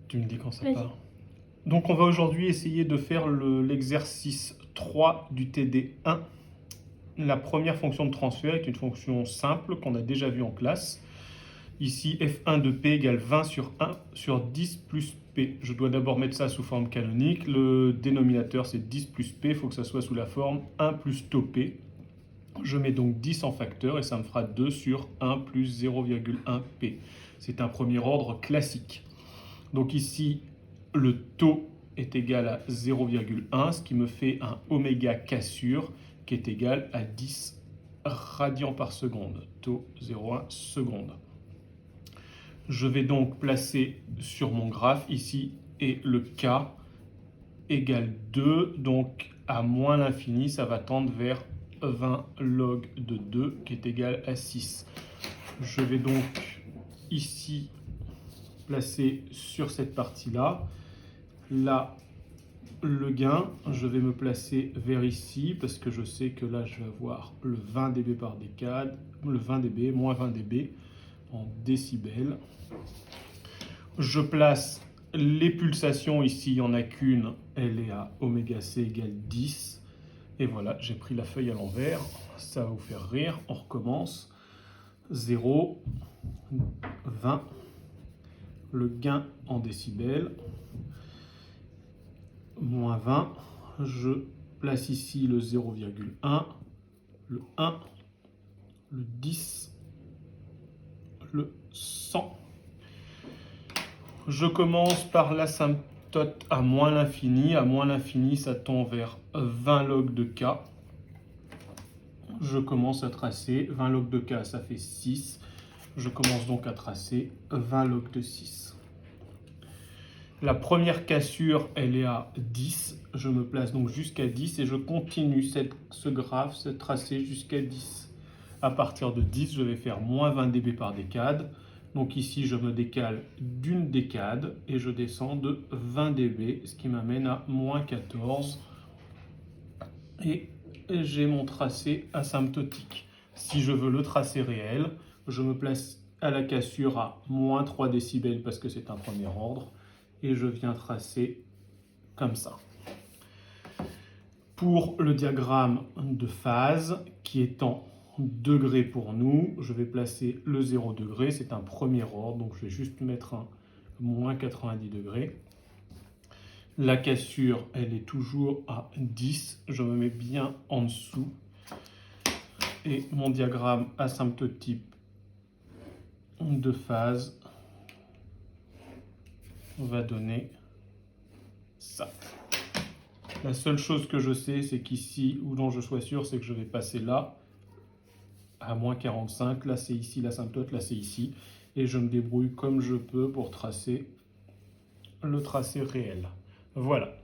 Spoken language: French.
Tu me dis quand ça Vas-y. part. Donc on va aujourd'hui essayer de faire l'exercice 3 du TD1. La première fonction de transfert est une fonction simple qu'on a déjà vue en classe. Ici, f1 de p égale 20 sur 1 sur 10 plus p. Je dois d'abord mettre ça sous forme canonique. Le dénominateur, c'est 10 plus p. Il faut que ça soit sous la forme 1 plus tau p. Je mets donc 10 en facteur et ça me fera 2 sur 1 plus 0,1 p. C'est un premier ordre classique. Donc ici, le taux est égal à 0,1, ce qui me fait un oméga cassure qui est égal à 10 radians par seconde. Taux 0,1 seconde. Je vais donc placer sur mon graphe ici, et le k égale 2, donc à moins l'infini, ça va tendre vers 20 log de 2 qui est égal à 6. Je vais donc ici placer sur cette partie-là. Là, le gain, je vais me placer vers ici parce que je sais que là, je vais avoir le 20 dB par décade, le 20 dB, moins 20 dB en décibels. Je place les pulsations ici, il n'y en a qu'une, elle est à oméga c égale 10. Et voilà, j'ai pris la feuille à l'envers, ça va vous faire rire, on recommence. 0, 20, le gain en décibels, moins 20, je place ici le 0,1, le 1, le 10, le 100. Je commence par l'asymptote à moins l'infini. À moins l'infini, ça tend vers 20 log de k. Je commence à tracer. 20 log de k, ça fait 6. Je commence donc à tracer 20 log de 6. La première cassure, elle est à 10. Je me place donc jusqu'à 10 et je continue ce graphe, ce tracé jusqu'à 10. À partir de 10, je vais faire moins 20 dB par décade. Donc ici, je me décale d'une décade et je descends de 20 dB, ce qui m'amène à moins 14. Et j'ai mon tracé asymptotique. Si je veux le tracé réel, je me place à la cassure à moins 3 décibels parce que c'est un premier ordre. Et je viens tracer comme ça. Pour le diagramme de phase, qui est en degrés pour nous, je vais placer le 0 degré, c'est un premier ordre, donc je vais juste mettre un moins 90 degrés. La cassure, elle est toujours à 10, je me mets bien en dessous. Et mon diagramme asymptotique de phase va donner ça. La seule chose que je sais, c'est qu'ici, ou dont je sois sûr, c'est que je vais passer là, à moins 45. Là, c'est ici l'asymptote, là, c'est ici. Et je me débrouille comme je peux pour tracer le tracé réel. Voilà.